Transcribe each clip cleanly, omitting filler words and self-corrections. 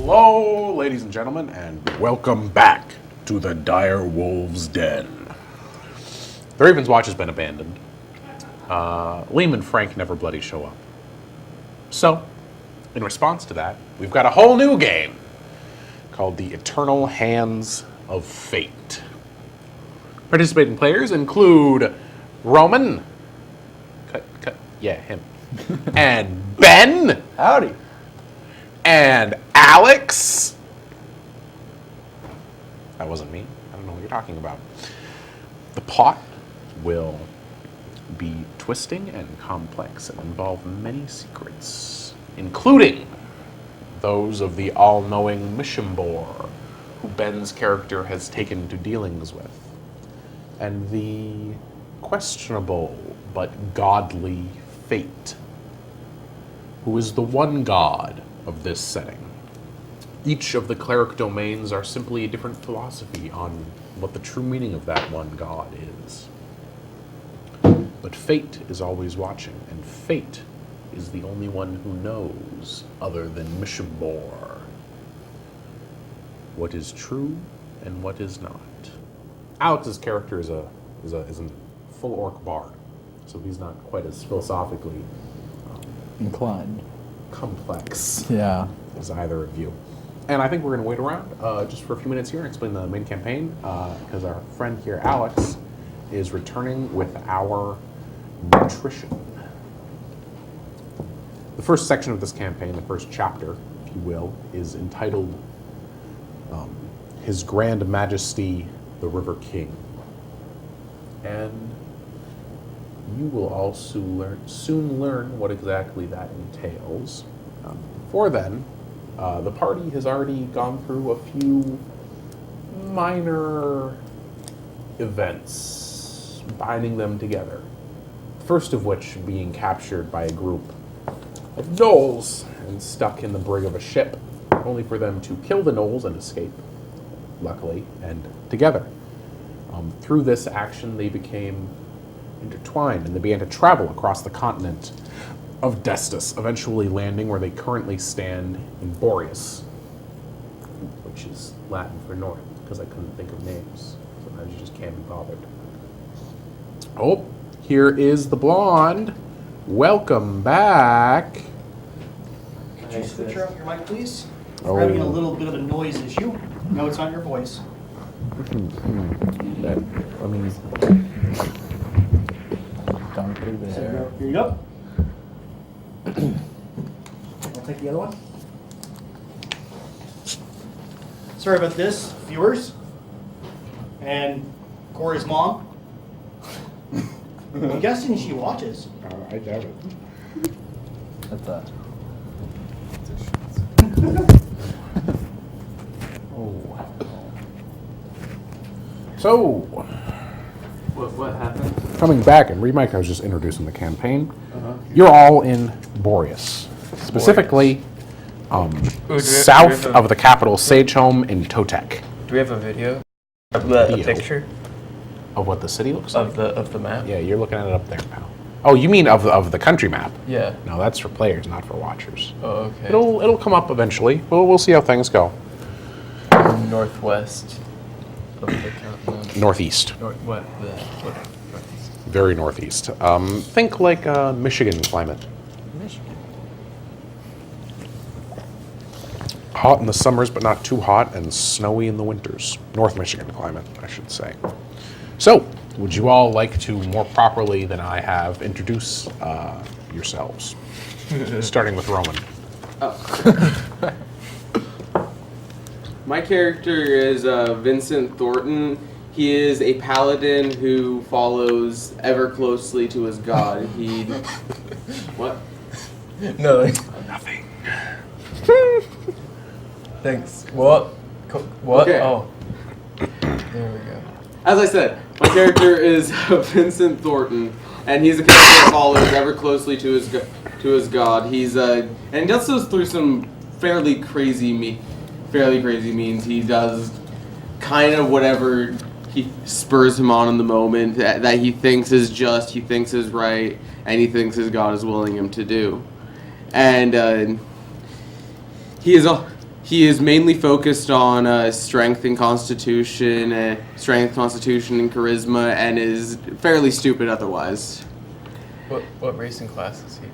Hello, ladies and gentlemen, and welcome back to the Dire Wolves' Den. The Raven's Watch has been abandoned. Liam and Frank never bloody show up. So, in response to that, we've got a whole new game called the Eternal Hands of Fate. Participating players include Roman, him, and Ben. Howdy. And Alex. That wasn't me. I don't know what you're talking about. The plot will be twisting and complex and involve many secrets, including those of the all-knowing Mishambor, who Ben's character has taken to dealings with, and the questionable but godly Fate, who is the one god of this setting. Each of the cleric domains are simply a different philosophy on what the true meaning of that one god is. But Fate is always watching, and Fate is the only one who knows, other than Mishambor, what is true and what is not. Alex's character is a full orc bard, so he's not quite as philosophically Inclined. complex Yeah. as either of you. And I think we're going to wait around just for a few minutes here and explain the main campaign, because our friend here, Alex, is returning with our nutrition. The first section of this campaign, the first chapter, if you will, is entitled His Grand Majesty, the River King. And you will all soon learn what exactly that entails. Before then, the party has already gone through a few minor events, binding them together. First of which being captured by a group of gnolls and stuck in the brig of a ship, only for them to kill the gnolls and escape, luckily, and together. Through this action, they became intertwined, and they began to travel across the continent of Destus, eventually landing where they currently stand in Boreas, which is Latin for north, because I couldn't think of names. Sometimes you just can't be bothered. Oh, here is the blonde. Welcome back. Could you switch out your mic, please? Oh. We're having a little bit of a noise issue. No, it's not your voice. Don't put it there. Here you go. I'll take the other one. Sorry about this, viewers. And Corey's mom. I'm guessing she watches. I doubt it. That's a... Oh. So, What happened? coming back, and Remike, I was just introducing the campaign. You're all in Boreas. Specifically, south of the capital, Sagehome in Totek. Do we have a video? A Video. picture Of what the city looks like? of the map? Yeah, you're looking at it up there, pal. Oh, you mean of the country map? Yeah. No, that's for players, not for watchers. Oh, okay. It'll come up eventually. We'll see how things go. Northwest of the continent. Northeast, Northwest. Northeast. very northeast. Think like Michigan climate. Michigan. Hot in the summers, but not too hot, and snowy in the winters. North Michigan climate, I should say. So, would you all like to, more properly than I have, introduce yourselves? Starting with Roman. My character is Vincent Thornton. He is a paladin who follows ever closely to his god. He... What? No, Nothing. thanks. What? What? Okay. Oh. There we go. As I said, my character is Vincent Thornton, and he's a character that follows ever closely to his god. He's and he does this through some fairly crazy means. He does kind of whatever he spurs him on in the moment that he thinks is just, he thinks is right, and he thinks his god is willing him to do. And he he is mainly focused on strength and constitution, and charisma, and is fairly stupid otherwise. What race and class is he?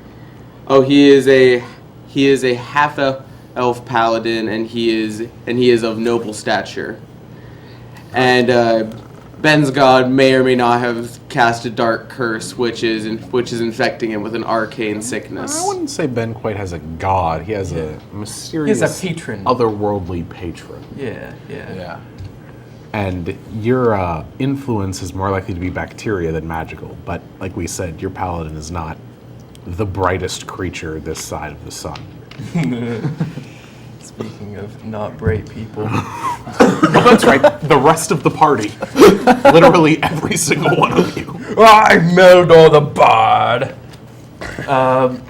Oh, he is a half elf paladin, and he is of noble stature. And Ben's god may or may not have cast a dark curse, which is infecting him with an arcane sickness. I wouldn't say Ben quite has a god. He has a mysterious, He has a patron. otherworldly patron. Yeah. And your influence is more likely to be bacteria than magical. But like we said, your paladin is not the brightest creature this side of the sun. Speaking of not bright people. Well, that's right. The rest of the party. Literally every single one of you. I'm Meldor the Bard.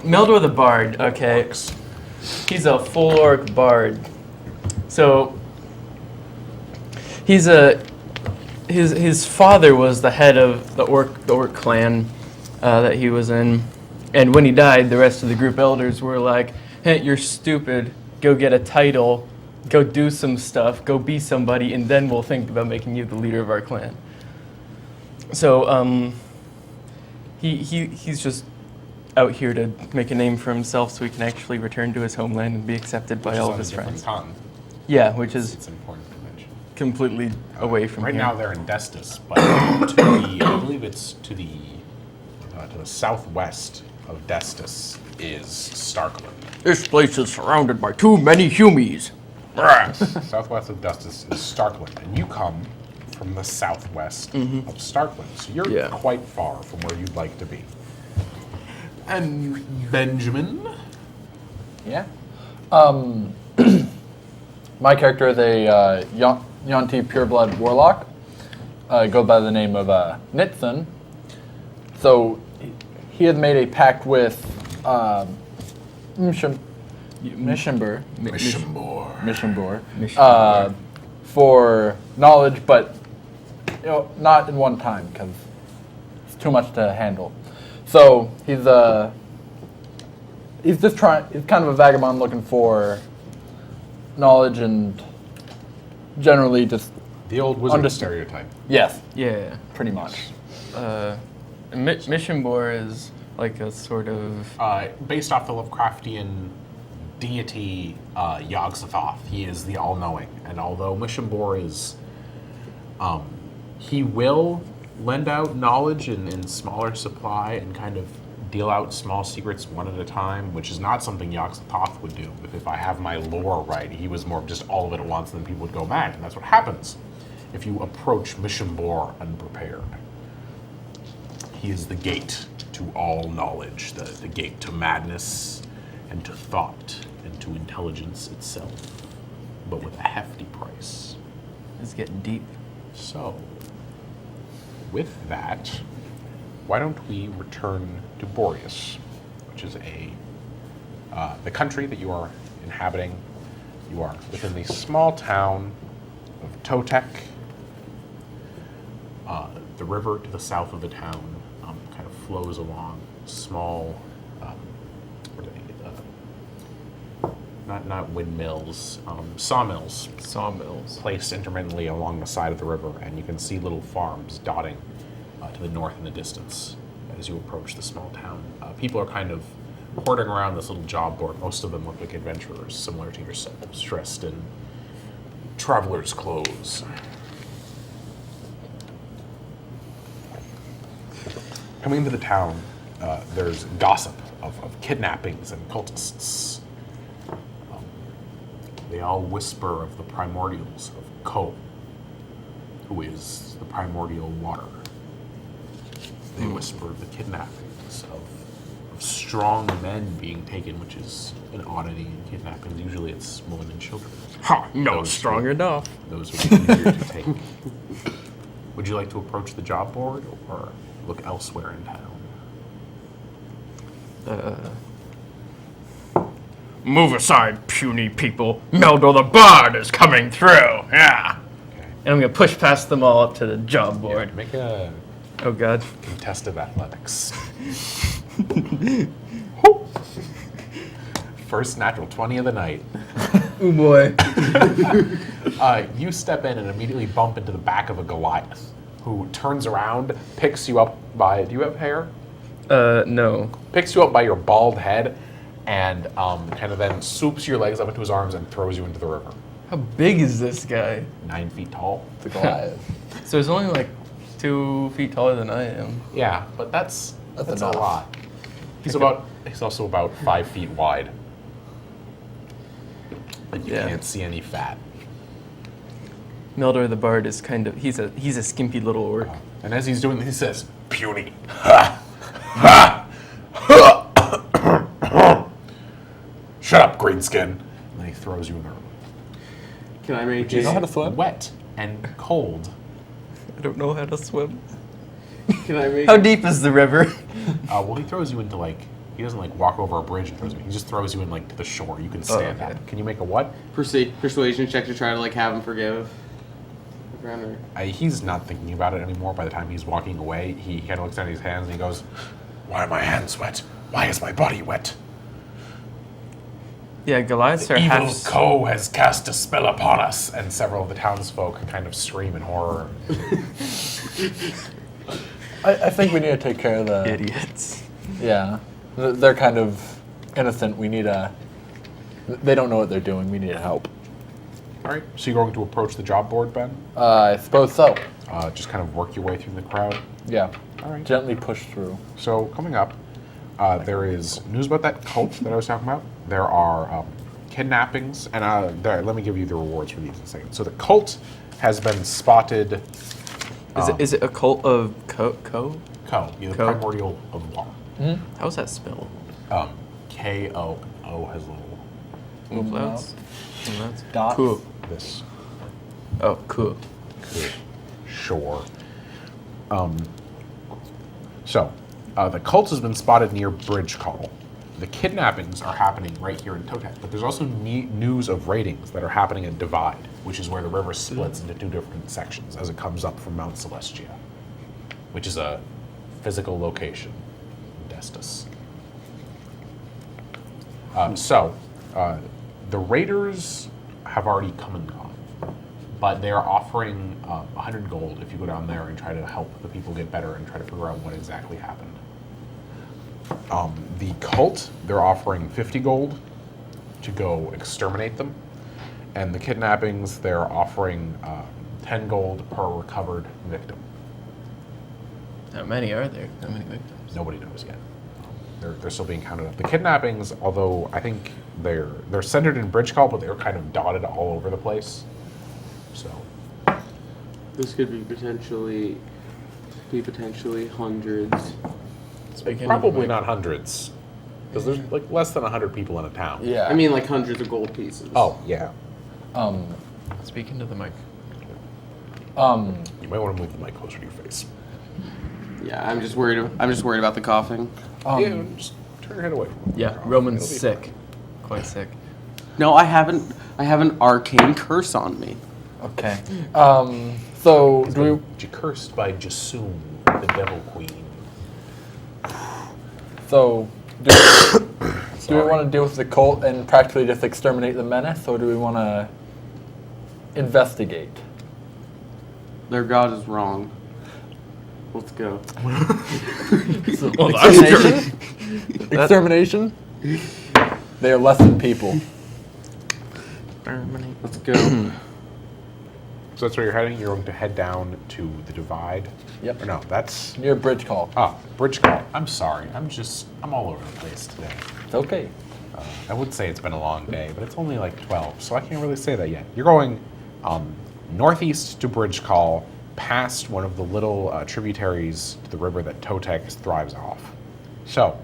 Meldor the Bard, okay. He's a full orc bard. So his father was the head of the orc clan that he was in. And when he died, the rest of the group elders were like, "Hey, you're stupid. Go get a title. Go do some stuff. Go be somebody, and then we'll think about making you the leader of our clan." So he's just out here to make a name for himself so he can actually return to his homeland and be accepted by all of his friends. Yeah, which is It's important to mention. completely away from Right here. now they're in Destus, but I believe it's to the southwest of Destus is Starkland. This place is surrounded by too many humies. Southwest of Destus is Starkland, and you come from the southwest of Starkland, so you're Yeah. quite far from where you'd like to be. And Benjamin? Yeah. My character is a Yonti pureblood warlock. Go by the name of Nitzan. So he has made a pact with Mishambur for knowledge, but not in one time because it's too much to handle. So he's just trying. He's kind of a vagabond looking for knowledge and generally just The old wizard Understood. stereotype. yes, Yeah. pretty much. Mishambor is like a sort of... Based off the Lovecraftian deity Yog-Sothoth, he is the all-knowing. And although Mishambor is, he will lend out knowledge in smaller supply and kind of deal out small secrets one at a time, which is not something Yog-Sothoth would do. If I have my lore right, he was more of just all of it at once, and then people would go mad. And that's what happens if you approach Mishambor unprepared. He is the gate to all knowledge, the gate to madness and to thought and to intelligence itself, but with a hefty price. It's getting deep. So, with that, why don't we return to Boreas, which is the country that you are inhabiting. You are within the small town of Totek. The river to the south of the town kind of flows along small, what are they? Not windmills, sawmills Sawmills. placed intermittently along the side of the river, and you can see little farms dotting to the north in the distance as you approach the small town. People are kind of hoarding around this little job board. Most of them look like adventurers, similar to yourselves, dressed in traveler's clothes. Coming into the town, there's gossip of kidnappings and cultists. They all whisper of the primordials of Ko, who is the primordial water. They whisper of the kidnappings of strong men being taken, which is an oddity in kidnappings. Usually it's women and children. Ha! No, Those strong who- enough. Those would be easier to take. Would you like to approach the job board or look elsewhere in town? Move aside, puny people. Meldor the Bard is coming through. Yeah. Okay. And I'm gonna push past them all up to the job board. Yeah, make a Oh God. contested athletics. First natural 20 of the night. Oh boy. You step in and immediately bump into the back of a Goliath, who turns around, picks you up by. Do you have hair? No. Picks you up by your bald head, and kind of then swoops your legs up into his arms and throws you into the river. How big is this guy? 9 feet tall. The Goliath. So he's only like 2 feet taller than I am. Yeah, but that's a enough. lot. He's also about 5 feet wide. And you Yeah. can't see any fat. Mildor the Bard is kind of he's a skimpy little orc. And as he's doing this, he says, "Puny. Ha! Ha! Ha! Shut up, Greenskin." And then he throws you in the river. Can I make Do you know how to it? swim? Wet and cold. I don't know how to swim. Can I make How it? deep is the river? Well, he throws you into he doesn't walk over a bridge and throws you. He just throws you in to the shore. You can stand okay. up. Can you make a what? Persuasion check to try to have him forgive. Or- He's not thinking about it anymore. By the time he's walking away, he kind of looks down at his hands and he goes, "Why are my hands wet? Why is my body wet? Yeah, Goliaths are Evil half. Ko has cast a spell upon us." And several of the townsfolk kind of scream in horror. I think we need to take care of the. Idiots. Yeah. They're kind of innocent. We need a. They don't know what they're doing. We need help. All right. So you're going to approach the job board, Ben? I suppose so. Just kind of work your way through the crowd. Yeah. All right. Gently push through. So coming up, there is news about that cult that I was talking about. There are kidnappings, and let me give you the rewards for these in a second. So the cult has been spotted. Is it a cult of Ko? Ko, the Ko. primordial of law. How's that spelled? K-O-O has a little Umlauts? Umlauts? Dots. Cool. this. Oh, cool. Sure. So, the cult has been spotted near Bridge Call. The kidnappings are happening right here in Totek, but there's also news of raidings that are happening at Divide, which is where the river splits into 2 different sections as it comes up from Mount Celestia, which is a physical location in Destus. The raiders have already come and gone, but they are offering 100 gold if you go down there and try to help the people get better and try to figure out what exactly happened. The cult, they're offering 50 gold to go exterminate them, and the kidnappings, they're offering 10 gold per recovered victim. How many are there? How many victims? Nobody knows yet. They're still being counted up. The kidnappings, although I think they're centered in Bridge Call, but they're kind of dotted all over the place. So This could be potentially hundreds. Speaking probably of, not hundreds, because there's less than 100 people in a town. Yeah. I mean, hundreds of gold pieces. Oh yeah. Speaking to the mic. You might want to move the mic closer to your face. Yeah, I'm just worried about the coughing. Yeah, just turn your head away. Yeah, Roman's sick. Quite sick. No, I have an arcane curse on me. Okay. So do we? Cursed by Jasum, the Devil Queen. So do we want to deal with the cult and practically just exterminate the menace, or do we want to investigate? Their god is wrong. Let's go. Extermination? Extermination? They are less than people. Let's go. So that's where you're heading. You're going to head down to the Divide. Yep. Or no, that's Near Bridge Call. Bridge Call. I'm sorry. I'm all over the place today. It's okay. I would say it's been a long day, but it's only 12, so I can't really say that yet. You're going northeast to Bridge Call, past one of the little tributaries to the river that Totek thrives off. So,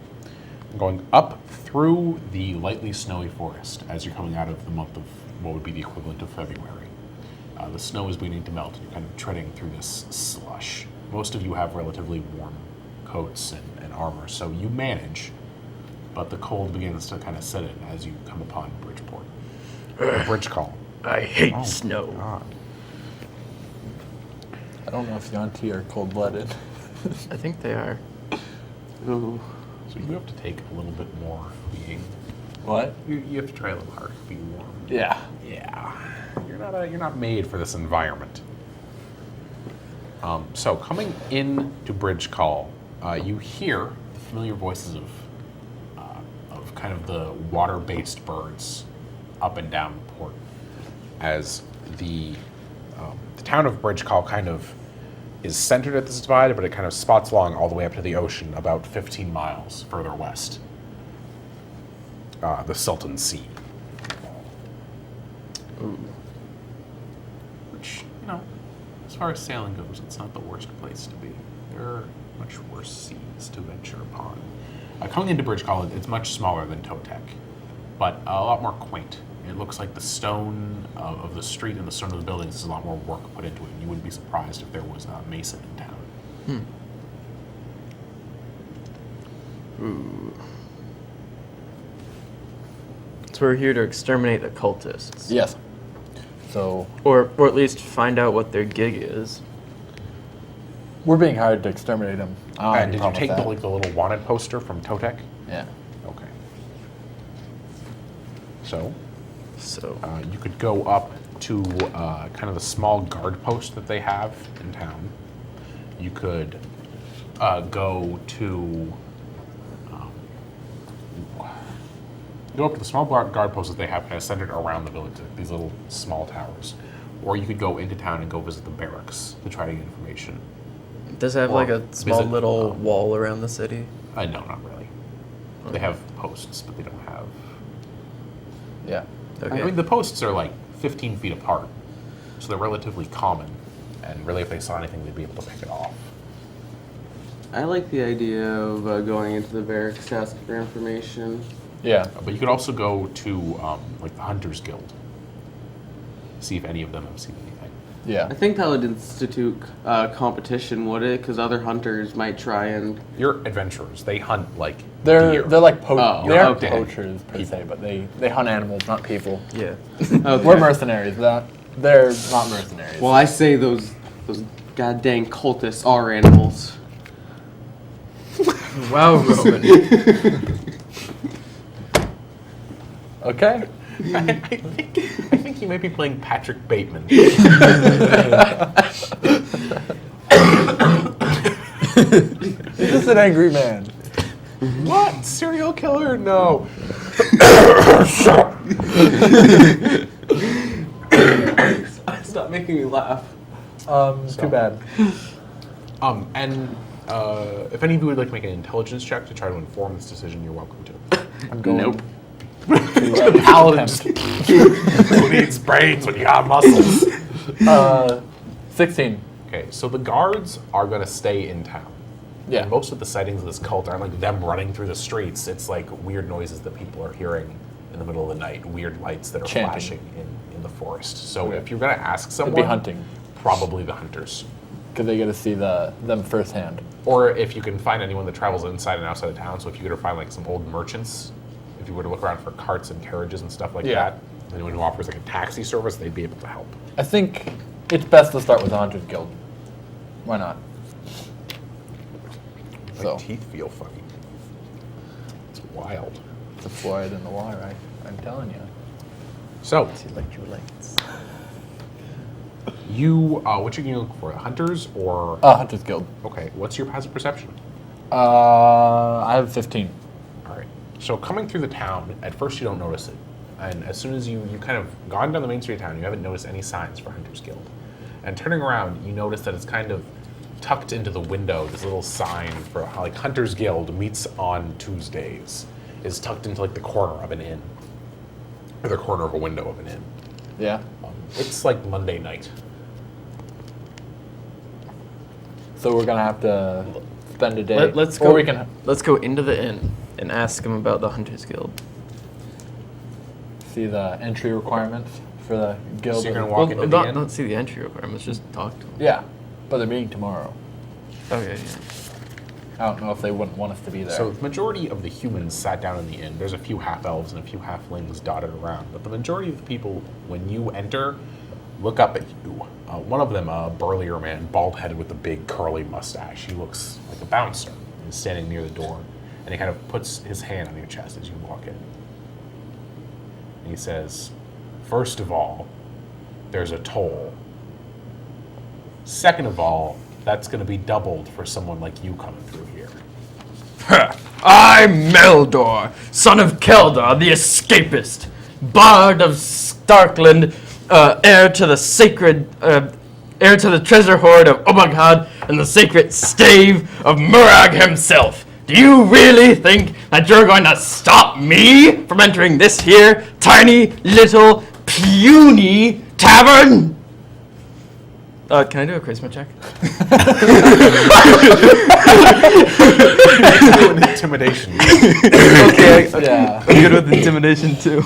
going up through the lightly snowy forest as you're coming out of the month of what would be the equivalent of February. The snow is beginning to melt, and you're kind of treading through this slush. Most of you have relatively warm coats and armor, so you manage, but the cold begins to kind of set in as you come upon Bridgeport. Bridge Call. I hate snow. God. I don't know if Yanti are cold-blooded. I think they are. Oh. So you have to take a little bit more being. What? You have to try a little harder to be warm. Yeah. Yeah, you're not made for this environment. So coming into Bridge Call, you hear the familiar voices of kind of the water-based birds up and down the port, as the town of Bridge Call kind of is centered at this divide, but it kind of spots along all the way up to the ocean, about 15 miles further west. The Sultan Sea. Which, as far as sailing goes, it's not the worst place to be. There are much worse seas to venture upon. Coming into Bridge Call, it's much smaller than Totek, but a lot more quaint. It looks like the stone of the street and the stone of the buildings is a lot more work put into it. You wouldn't be surprised if there was a mason in town. So we're here to exterminate the cultists. Yes. So Or at least find out what their gig is. we're being hired to exterminate them. And did you take the little wanted poster from Totek? Yeah. Okay. So, So you could go up to kind of the small guard post that they have in town. You could go to the small guard post that they have kind of centered around the village, these little small towers. Or you could go into town and go visit the barracks to try to get information. does it have Or like a small visit, little wall around the city? No, not really. They have posts, but they don't have... Yeah. Okay. I mean, the posts are like 15 feet apart, so they're relatively common. And really, if they saw anything, they'd be able to pick it off. I like the idea of going into the barracks to ask for information. Yeah. But you could also go to like the Hunters Guild, see if any of them have seen anything. Yeah. I think that would institute competition, would it? Because other hunters might try and... You're adventurers. They hunt like They're deer. like Oh, they aren't okay. poachers per se, but they hunt animals, not people. Yeah. Okay. We're mercenaries. They're not mercenaries. Well, I say those god dang cultists are animals. Wow, Roman. Okay. I think you might be playing Patrick Bateman. He's just an angry man. What? Serial killer? No. Stop making me laugh. Too bad. And if any of you would like to make an intelligence check to try to inform this decision, you're welcome to. I'm going. Nope. To, Paladin just who needs brains when you got muscles? 16. Okay, so the guards are going to stay in town. Yeah. And most of the sightings of this cult aren't like them running through the streets. It's like weird noises that people are hearing in the middle of the night, weird lights that are Chanting. flashing in the forest. So Okay. if you're going to ask someone, It'd be hunting. probably the hunters. Because they get to see them firsthand. Or if you can find anyone that travels inside and outside of town. So if you were to find like some old merchants, if you were to look around for carts and carriages and stuff like Yeah. that, anyone who offers like a taxi service, they'd be able to help. I think it's best to start with the Hunters Guild. Why not? My So. teeth feel funny. It's wild. It's a fluoride in the water, I'm telling you. So Electrolytes. you, what you can look for? Hunters or Hunters Guild. okay? What's your passive perception? I have 15. All right. So coming through the town, at first you don't notice it, and as soon as you kind of gone down the main street of town, you haven't noticed any signs for Hunters Guild. And turning around, you notice that it's kind of tucked into the window. This little sign for how like Hunters Guild meets on Tuesdays is tucked into like the corner of an inn, or the corner of a window of an inn. Yeah. It's like Monday night. So we're gonna have to spend a day. Let's Or go. we can Let's go into the inn and ask him about the Hunters Guild. see the entry requirements for the guild. So you're gonna walk into the inn? Not see the entry requirements. Just talk to him. Yeah, but they're meeting tomorrow. Okay. Yeah. I don't know if they wouldn't want us to be there. So the majority of the humans sat down in the inn. There's a few half-elves and a few halflings dotted around, but the majority of the people, when you enter, look up at you. One of them, a burlier man, bald-headed with a big curly mustache. He looks like a bouncer. He's standing near the door, and he kind of puts his hand on your chest as you walk in. And he says, first of all, there's a toll. Second of all, that's going to be doubled for someone like you coming through here. I'm Meldor, son of Keldar, the escapist, bard of Starkland, heir to the treasure hoard of Obagad and the sacred stave of Murag himself. Do you really think that you're going to stop me from entering this here tiny, little, puny tavern? Can I do a charisma check? Do an intimidation. Okay, Yeah. I'm good with intimidation too.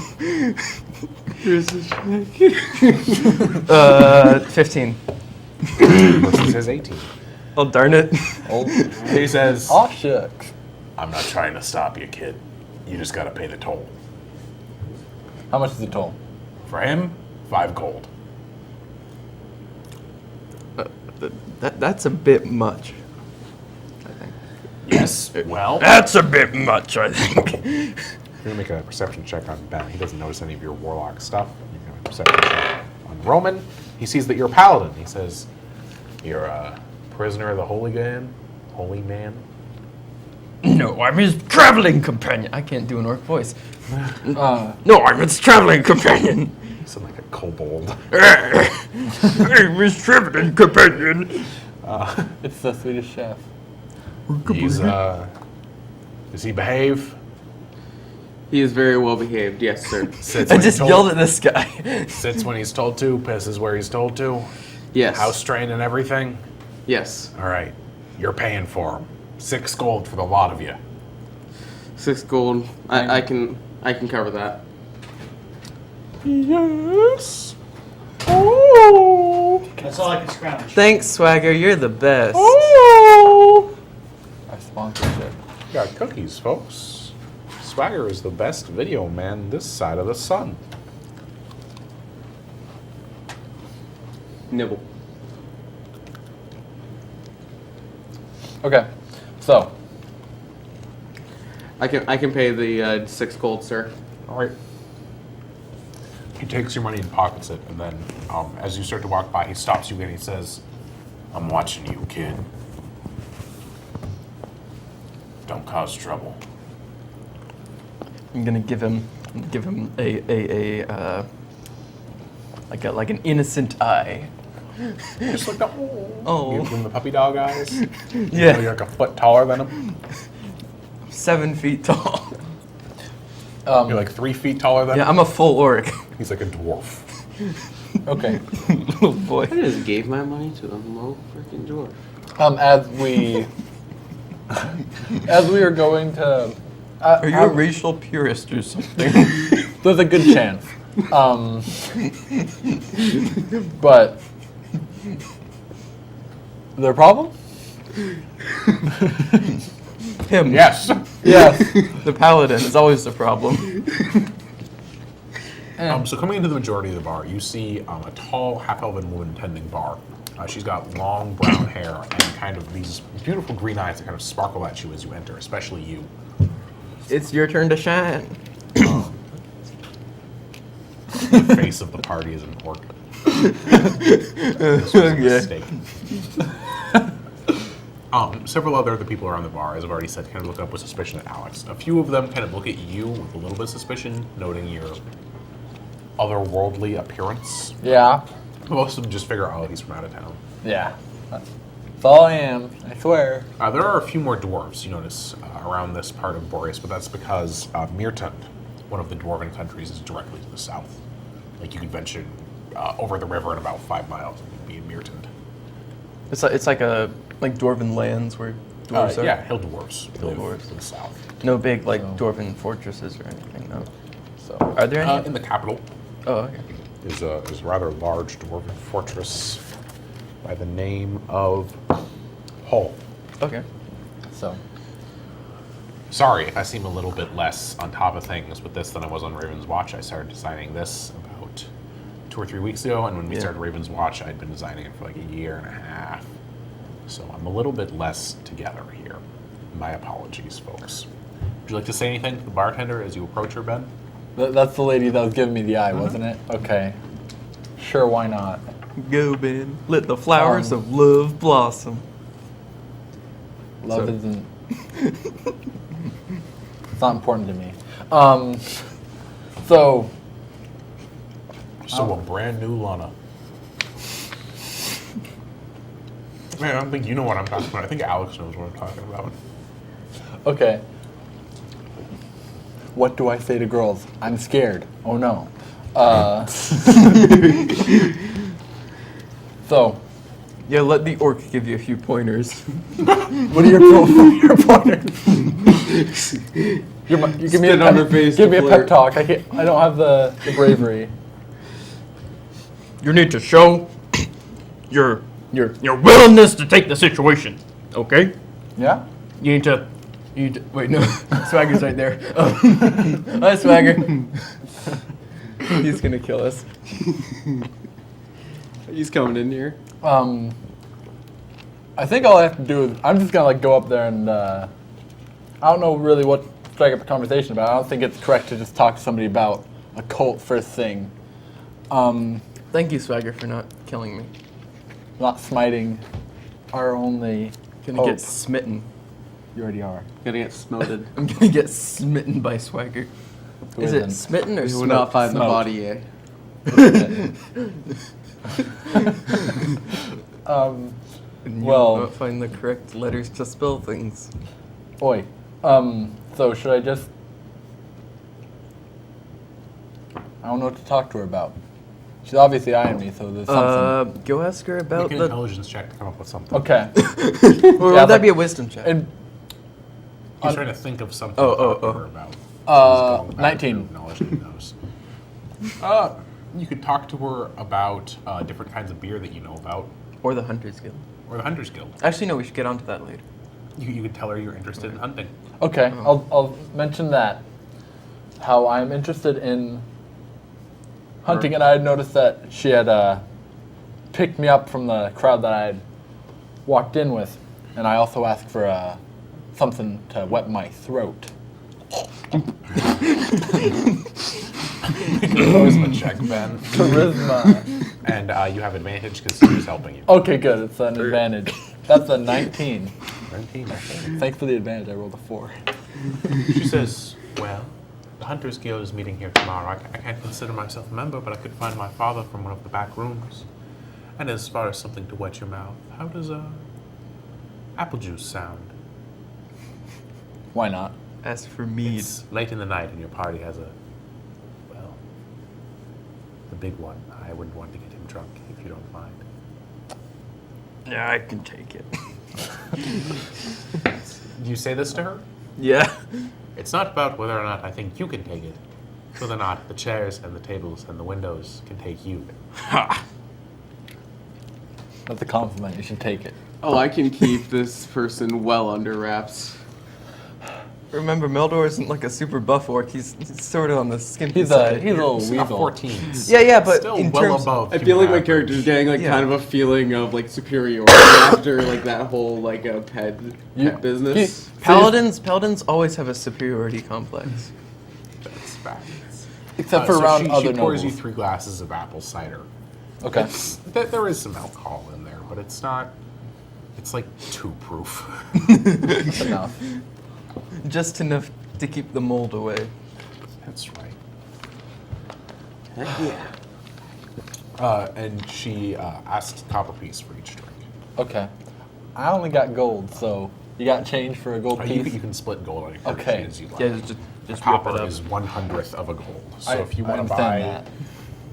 15. Versus his 18. Oh, darn it. He says, Aw, shucks. I'm not trying to stop you, kid. You just got to pay the toll. How much is the toll? For him, 5 gold. That's a bit much, I think. Yes, well, That's a bit much, I think. you're going to make a perception check on Ben. He doesn't notice any of your warlock stuff. You can make a perception check on Roman. He sees that you're a paladin. He says, you're a prisoner of the Holy Man? No, I'm his traveling companion. I can't do an orc voice. Uh, No, I'm his traveling companion. You sound like a kobold. I'm his traveling companion. it's the Swedish chef. He's, does he behave? He is very well behaved, yes, sir. Sits I when just he's yelled told, at this guy. Sits when he's told to, pisses where he's told to. Yes. House trained and everything. Yes. All right, you're paying for him. 6 gold for the lot of you. 6 gold. I can cover that. Yes. Oh. That's all I can scrounge. Thanks, Swagger. You're the best. Oh. Our sponsorship. Got cookies, folks. Swagger is the best video man this side of the sun. Nibble. Okay, so I can pay the 6 gold, sir. All right. He takes your money and pockets it, and then as you start to walk by, he stops you and he says, I'm watching you, kid. Don't cause trouble. I'm gonna give him a like an innocent eye. Just like the, Oh. Give him the puppy dog eyes. Yeah. You're like a foot taller than him. 7 feet tall. You're like 3 feet taller than Yeah, him. I'm a full orc. He's like a dwarf. okay. Oh boy. I just gave my money to a low freaking dwarf. As we are going to, Are you a racial purist or something? there's a good chance. But their problem? Him. Yes. Yes. The paladin is always the problem. So coming into the majority of the bar, you see a tall half-elven woman tending bar. She's got long brown hair and kind of these beautiful green eyes that kind of sparkle at you as you enter, especially you. It's your turn to shine. The face of the party is an orc. This was a mistake. Several other people around the bar, as I've already said, kind of look up with suspicion at Alex. A few of them kind of look at you with a little bit of suspicion, noting your otherworldly appearance. Yeah. Most of them just figure, oh, he's from out of town. Yeah. That's all I am, I swear. There are a few more dwarves, you notice, around this part of Boreas, but that's because Mirtund, one of the dwarven countries, is directly to the south. Like, you could venture over the river in about 5 miles and you'd be in Mirtund. It's like dwarven lands where dwarves are. Yeah, hill dwarves live dwarves. to the south. No big So- dwarven fortresses or anything. No. So Are there any? In the capital Oh, okay. is a rather large dwarven fortress by the name of Hull. Okay. so Sorry if I seem a little bit less on top of things with this than I was on Raven's Watch. I started designing this about 2 or 3 weeks ago, and when we Yeah. started Raven's Watch, I'd been designing it for like a year and a half. So I'm a little bit less together here. My apologies, folks. Would you like to say anything to the bartender as you approach her, Ben? That's the lady that was giving me the eye, wasn't it? Okay. Sure, why not? Go, Ben. Let the flowers Um, of love blossom. Love So- isn't. It's not important to me. So, So a brand new Lana. Man, I don't think you know what I'm talking about. I think Alex knows what I'm talking about. okay. What do I say to girls? I'm scared. Oh no. So, Yeah, let the orc give you a few pointers. what are your pointers? You give me Spit on her face Give to me a pep flirt. talk. I don't have the bravery. You need to show your willingness to take the situation. Okay? Yeah. You need to wait, no. Swagger's right there. Hi, Swagger. He's gonna kill us. He's coming in here. I think all I have to do is I'm just gonna like go up there and I don't know really what to strike up a conversation about. I don't think it's correct to just talk to somebody about a cult first thing. Thank you, Swagger, for not killing me. Not smiting our only Gonna hope. get smitten. You already are. Gonna get smoted. I'm gonna get smitten by Swagger. Who Is it isn't? smitten or We will smoked? not find the Smoke. body yet. And you Well- will not find the correct letters to spell things. Oi. So should I just? I don't know what to talk to her about. She's obviously eyeing me, so there's something. Go ask her Make about an the. intelligence check to come up with something. Okay. Or Yeah, would that like- be a wisdom check? And He's trying to think of something Oh, to talk oh, to her about. Uh, So he's going back 19. through knowledge that he knows. You could talk to her about different kinds of beer that you know about, Or the Hunters Guild. or the Hunters Guild. Actually, no, we should get onto that later. You could tell her you're interested in hunting. okay, I'll mention that. How I'm interested in hunting, and I had noticed that she had picked me up from the crowd that I had walked in with, and I also asked for something to wet my throat. Charisma check, Ben. Charisma. And you have advantage because he's helping you. Okay, good. It's an advantage. That's a 19. 19, okay. Thanks for the advantage. I rolled a 4. She says, well, the Hunters Guild is meeting here tomorrow. I can't consider myself a member, but I could find my father from one of the back rooms. And as far as something to wet your mouth, how does apple juice sound? Why not? As for mead. It's late in the night and your party has the big one. I wouldn't want to get him drunk if you don't mind. Yeah, I can take it. Do you say this to her? Yeah. It's not about whether or not I think you can take it. It's whether or not the chairs and the tables and the windows can take you. That's a compliment. You should take it. Oh, I can keep this person well under wraps. Remember, Meldor isn't like a super buff orc. He's sort of on the skimpy He's a side. little It's weasel. 14. Yeah, but Still in well terms- above. I feel like my human character's average. getting like Yeah. kind of a feeling of like superiority after like that whole like pet business. Paladins always have a superiority complex. That's fact. Except for So around she other pours you nobles. 3 glasses of apple cider. Okay. There is some alcohol in there, but it's not. It's like 2 proof. That's enough. Just enough to keep the mold away. That's right. Heck yeah. And she asks copper-piece for each drink. Okay. I only got gold, so you got change for a gold You, piece? you can split gold on your Okay. character as you like. Yeah, just rip Copper it up. is 1/100th of a gold. So I- if you I want to understand buy that.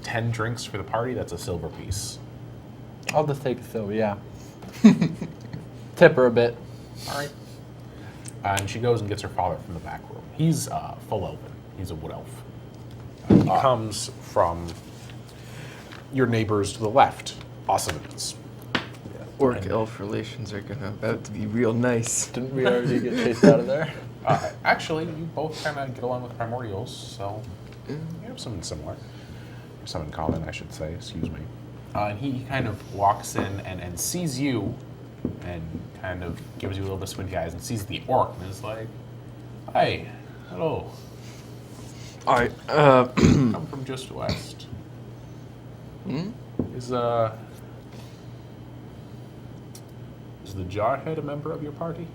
10 drinks for the party, that's a silver piece. I'll just take a silver, yeah. Tip her a bit. All right. And she goes and gets her father from the back room. He's full elven. He's a wood elf. He comes from your neighbors to the left, Ossivans. Orc elf relations are gonna about to be real nice. Didn't we already get chased out of there? Actually, you both kind of get along with primordials, so you have something similar. Some in common, I should say. Excuse me. And he kind of walks in and sees you, and kind of gives you a little bit of squinty eyes, and sees the orc, and is like, "Hey, hello." All right. Come from just west. Is the Jarhead a member of your party?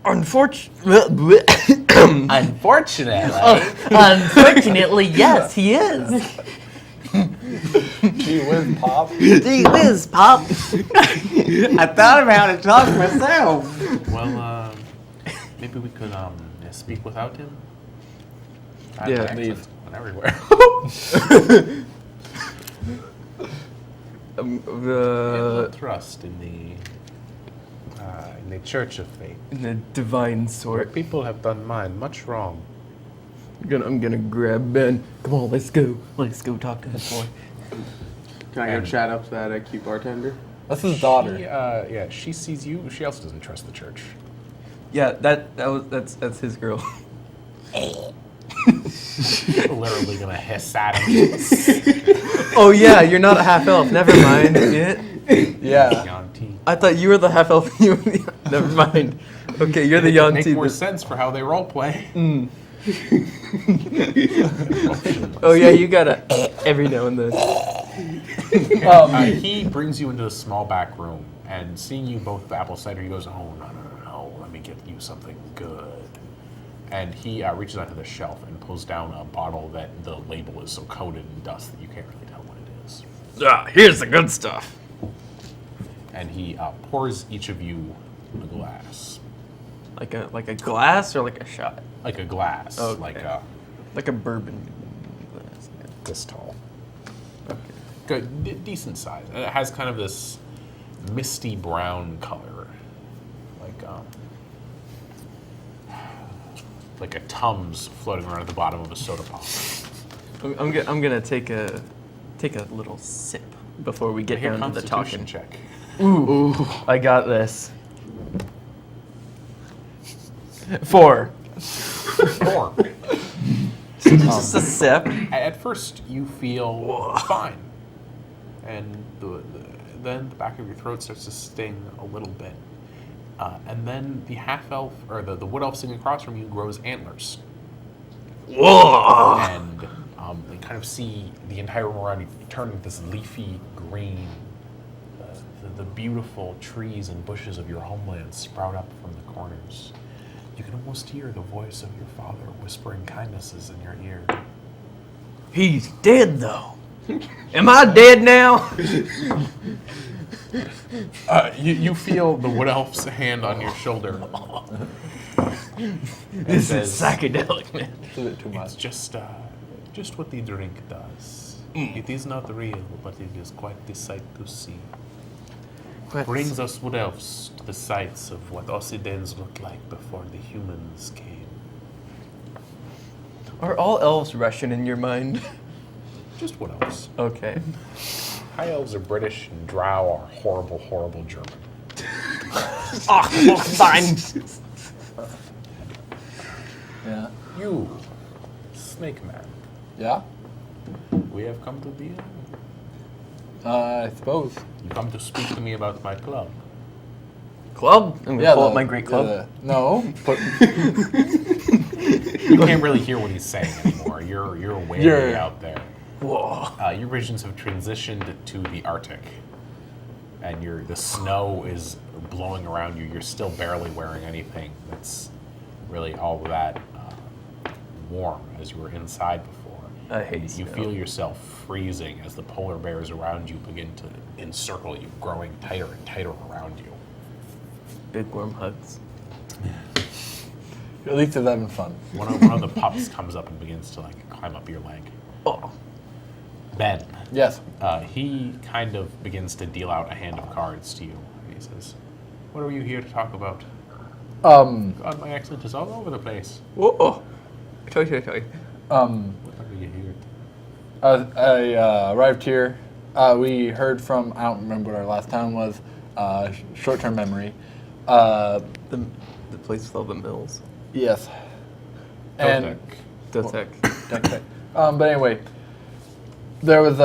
Unfortunately, yes, he is. Gee whiz, Pop. Gee whiz, Pop. I thought about it, talk myself. Well, maybe we could speak without him. Yeah, leave. Everywhere. Trust in the Church of Fate. In the divine Where sort. people have done mine much wrong. I'm gonna grab Ben. Come on, let's go. Let's go talk to this boy. Can I go chat up to that cute bartender? That's his daughter. She sees you. She also doesn't trust the church. Yeah, that's his girl. Literally gonna hiss at him. Oh yeah, you're not a half elf. Never mind. Yeah. Yanti. I thought you were the half elf. Never mind. Okay, you're the It'd make Yanti. more sense for how they role play. Oh yeah, you gotta every now and then. He brings you into a small back room, and seeing you both with apple cider, he goes, "Oh no! Let me get you something good." And he reaches onto the shelf and pulls down a bottle that the label is so coated in dust that you can't really tell what it is. Here's the good stuff. And he pours each of you a glass, Like a glass or like a shot? like a glass, Okay. like Like a bourbon glass. this tall. Good, decent size. And it has kind of this misty brown color, like a Tums floating around at the bottom of a soda pop. I'm gonna take a little sip before we get Here, down to the Constitution talking. check. Ooh, I got this. 4. 4. Just a sip. At first, you feel fine, and then the back of your throat starts to sting a little bit, and then the half elf or the wood elf sitting across from you grows antlers. Whoa! And you kind of see the entire room around you turn into this leafy green. The beautiful trees and bushes of your homeland sprout up from the corners. You can almost hear the voice of your father whispering kindnesses in your ear. He's dead though. Am I dead now? You feel the wood elf's hand on your shoulder. This is psychedelic, man. It's a bit too It's much. just what the drink does. It is not real, but it is quite the sight to see. Brings us wood elves to the sights of what Occidens looked like before the humans came. Are all elves Russian in your mind? Just wood elves. Okay. High elves are British, and drow are horrible, horrible German. Fine. Yeah. You, Snake Man, Yeah? we have come to deal. I suppose. You come to speak to me about my club. Club? I'm gonna pull up my great club. No, but You can't really hear what he's saying anymore. You're way You're- out there. Whoa. Your visions have transitioned to the Arctic, and the snow is blowing around you. You're still barely wearing anything that's really all that warm as you were inside before. I hate You snow. feel yourself freezing as the polar bears around you begin to encircle you, growing tighter and tighter around you. Big warm hugs. at least it's having fun. One of the pups comes up and begins to climb up your leg. Oh. Ben. Yes. He kind of begins to deal out a hand of cards to you. He says, "What are you here to talk about?" God, my accent is all over the place. Whoa. Toy. What are you here? I arrived here. We heard from, I don't remember what our last town was, short-term memory. The place with all the mills. Yes. And Dotek. Dotek. but anyway, there was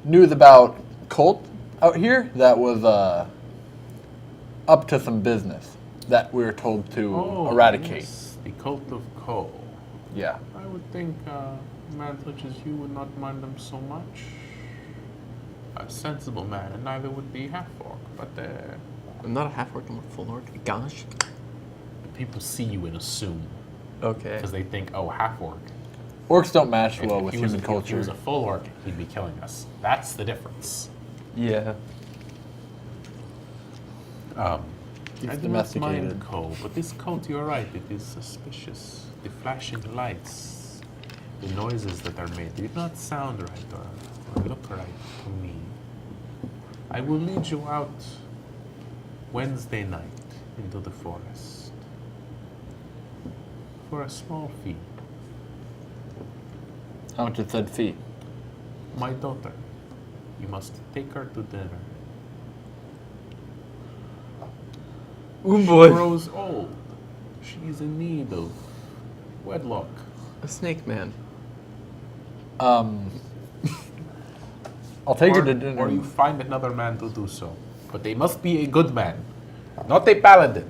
news about cult out here that was up to some business that we were told to eradicate. Yes, The cult of Ko. Yeah. I would think a man such as you would not mind them so much. A sensible man, and neither would be half-orc, but I'm not a half-orc, I'm a full orc. Gosh. people see you and assume, Okay. because they think, oh, half-orc. Orcs don't match If well with he was human If he culture. was a full orc, he'd be killing us. That's the difference. Yeah. I He's do not mind domesticated. Ko, but this cult, you're right, it is suspicious. The flashing lights, the noises that are made, they do not sound right or look right to me. I will lead you out Wednesday night into the forest for a small fee. How much is said fee? My daughter, you must take her to dinner. Oh She boy. grows old. She's in need of wedlock. A snake man. I'll take her to dinner. Or you find another man to do so. But they must be a good man, not a paladin.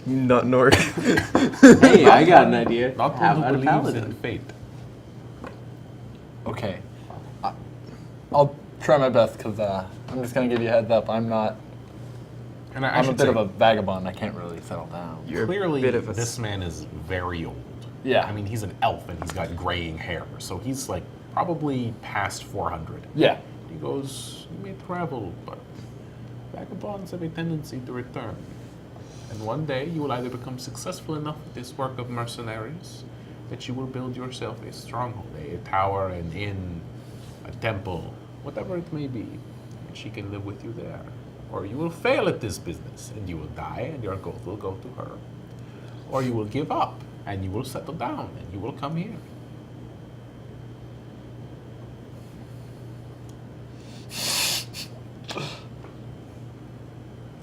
Not an orc. Hey, I got an idea. Not How one about who a believes in paladin? fate. Okay. I'll try my best because I'm just gonna give you a heads up. I'm And I a should bit say, of a vagabond. I can't really settle down. You're clearly, a bit of a this man is very old. Yeah. I mean, he's an elf and he's got graying hair, so he's like probably past 400. Yeah. He goes, you may travel, but vagabonds have a tendency to return. And one day you will either become successful enough with this work of mercenaries that you will build yourself a stronghold, a tower, an inn, a temple, whatever it may be, and she can live with you there. Or you will fail at this business and you will die and your gold will go to her. Or you will give up and you will settle down and you will come here.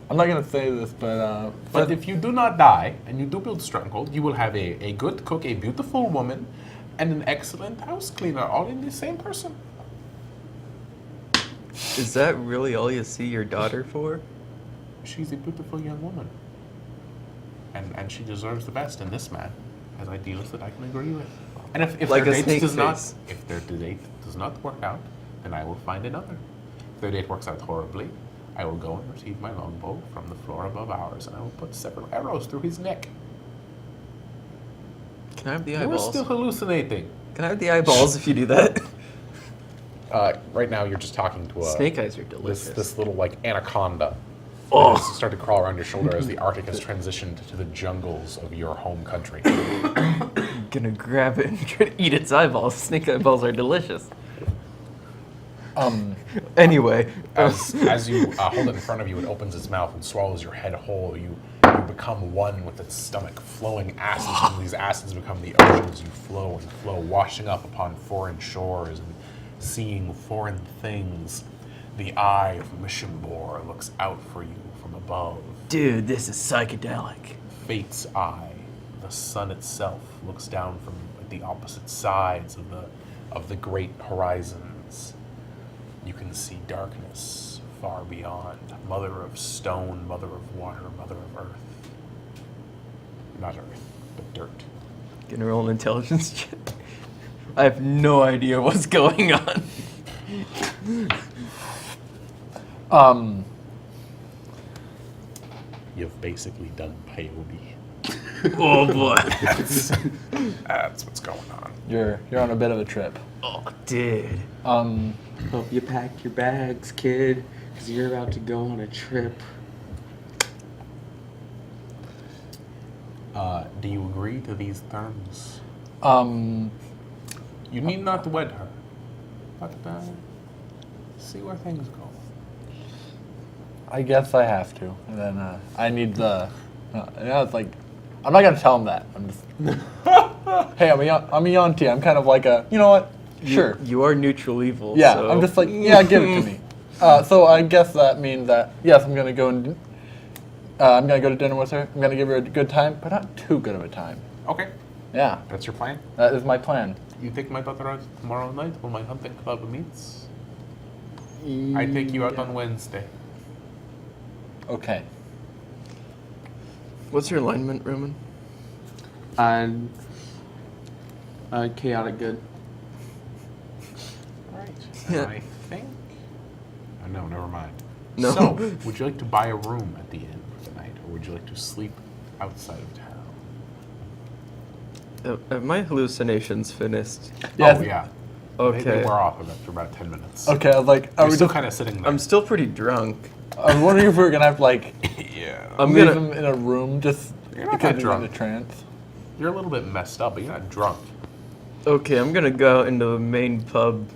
I'm not gonna say this, but But if you do not die and you do build stronghold, you will have a good cook, a beautiful woman, and an excellent house cleaner, all in the same person. Is that really all you see your daughter for? She's a beautiful young woman. And she deserves the best in this man, as idealist that I can agree with. And if Like their a date snake does not face. if their date does not work out, then I will find another. If their date works out horribly, I will go and retrieve my longbow from the floor above ours, and I will put several arrows through his neck. Can I have the You are eyeballs? still hallucinating. Can I have the eyeballs if you do that? Right now, you're just talking to a Snake eyes are delicious. this little like anaconda. Oh. That has started to crawl around your shoulder as the Arctic has transitioned to the jungles of your home country. I'm gonna grab it and try to eat its eyeballs. Snake eyeballs are delicious. Anyway, As you hold it in front of you, it opens its mouth and swallows your head whole. You become one with its stomach, flowing acids, and these acids become the oceans. You flow and flow, washing up upon foreign shores and seeing foreign things. The eye of Mishambor looks out for you from above. dude, this is psychedelic. Fate's eye, the sun itself, looks down from the opposite sides of the great horizons. You can see darkness far beyond. Mother of stone, mother of water, mother of earth. Not earth, but dirt. Gonna roll an intelligence check. I have no idea what's going on. You've basically done peyote. Oh boy. That's what's going on. you're on a bit of a trip. Oh, dude. Hope you pack your bags, kid, because you're about to go on a trip. Do you agree to these terms? You need not wed her, but see where things go. I guess I have to, and then I need the. It's like, I'm not gonna tell him that. I'm just. Hey, I'm a Yonti. I'm kind of like a. You know what? Sure. You are neutral evil. Yeah, so. I'm just like, yeah, give it to me. So I guess that means that yes, I'm gonna go and I'm gonna go to dinner with her. I'm gonna give her a good time, but not too good of a time. Okay, Yeah, that's your plan. that is my plan. You take my daughter out tomorrow night when my hunting club meets. I take you out on Wednesday. Okay. What's your alignment, Roman? And chaotic good. All right. And I think. Oh, no, never mind. No. So, would you like to buy a room at the inn for the night, or would you like to sleep outside of town? Have my hallucinations finished? Yeah. Oh, yeah. Okay. They wear off after about 10 minutes. Okay, I was like, are You're we still just, kind of sitting there. I'm still pretty drunk. I was wondering if we were gonna have to like yeah. I'm leave gonna. him in a room just You're not because that he's drunk. in a trance. You're a little bit messed up, but you're not drunk. Okay, I'm gonna go into the main pub.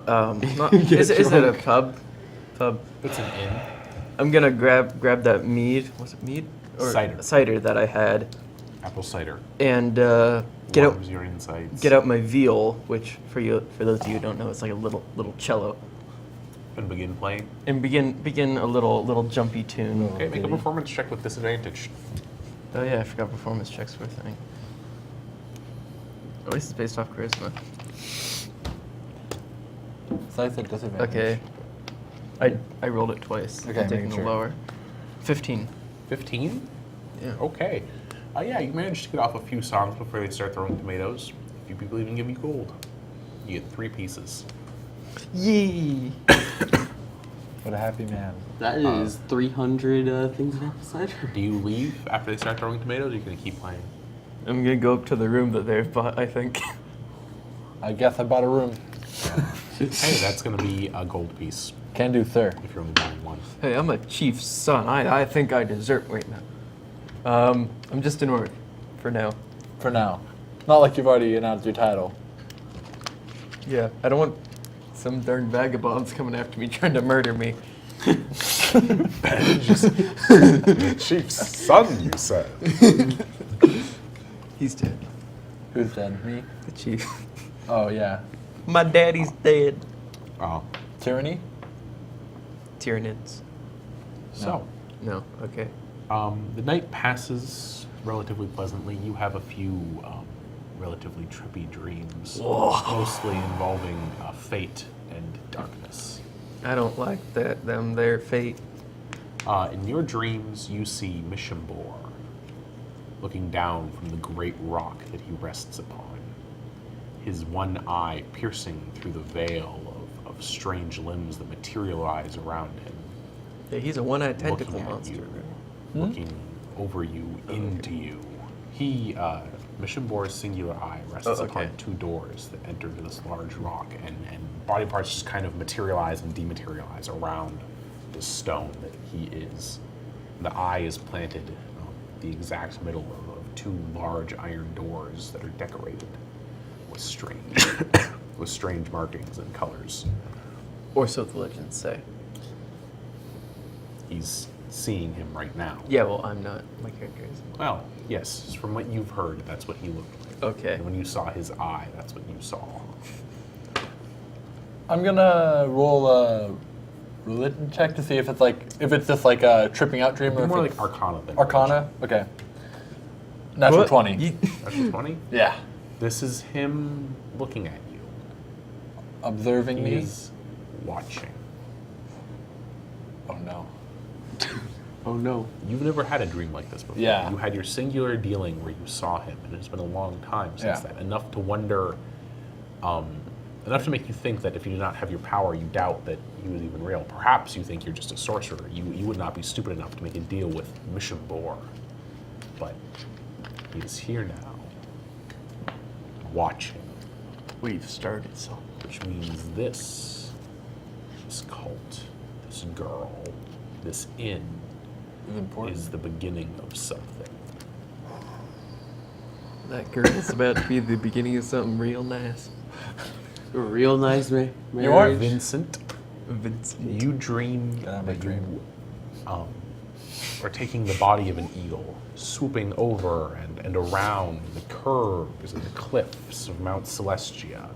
Is it a pub? Pub. It's an inn. I'm gonna grab that mead. Was it mead? Or Cider. Cider that I had, Apple cider. and get out Warms your insides. my viol, which for those of you who don't know, it's like a little cello, And begin playing. and begin a little jumpy tune. Okay, make a performance check with disadvantage. Oh yeah, I forgot performance checks were a thing. At least it's based off charisma. So I said disadvantage. Okay. I rolled it twice. Okay, I'm taking making the sure. lower. 15. 15? Yeah. Okay. Yeah, you managed to get off a few songs before they start throwing tomatoes. A few people even give you gold. You get 3 pieces. Yee! What a happy man. That is 300 things in apple cider. Do you leave after they start throwing tomatoes, or are you going to keep playing? I'm gonna go up to the room that they've bought, I think. I guess I bought a room. Hey, that's going to be a gold piece Can do, sir. if you're only buying one. Hey, I'm a chief's son. I think I deserve. Wait, no. I'm just in order for now. For now. Not like you've already announced your title. Yeah, I don't want some darn vagabonds coming after me trying to murder me. Chief's son, you said. He's dead. Who's dead? Me? The chief. Oh, yeah. My daddy's dead. Oh. Tyranny? Tyranids. So, No, okay. the night passes relatively pleasantly. You have a few relatively trippy dreams, mostly involving fate and darkness. I don't like their fate. In your dreams, you see Mishambor looking down from the great rock that he rests upon, his one eye piercing through the veil of strange limbs that materialize around him, Yeah, he's a one-eyed tentacle looking at monster. you, looking over you, into you. He, Mishimbor's singular eye rests Oh, okay. upon 2 doors that enter to this large rock, and body parts just kind of materialize and dematerialize around the stone that he is. The eye is planted the exact middle of 2 large iron doors that are decorated with strange markings and colors. Or so the legends say. He's seeing him right now. Yeah, well, I'm not. My character is. Well, yes, from what you've heard, that's what he looked like. Okay. And when you saw his eye, that's what you saw. I'm gonna roll a religion check to see if it's just like a tripping out dream or if More it's like Arcana than Arcana. Okay. Natural What? 20. Natural 20? Yeah. This is him looking at you. Observing He me. is watching. Oh no. Oh no. You've never had a dream like this before. Yeah. You had your singular dealing where you saw him, and it's been a long time since Yeah. that. Enough to wonder, enough to make you think that if you did not have your power, you doubt that he was even real. Perhaps you think you're just a sorcerer. You would not be stupid enough to make a deal with Mishambor. But he is here now, watching, We've started something. which means this cult, this girl, this inn, Is important. is the beginning of something. That girl's about to be the beginning of something real nice. A real nice marriage. You are Vincent, Vincent. you dream Get out of my that dream. you are taking the body of an eagle, swooping over and around the curves and the cliffs of Mount Celestia,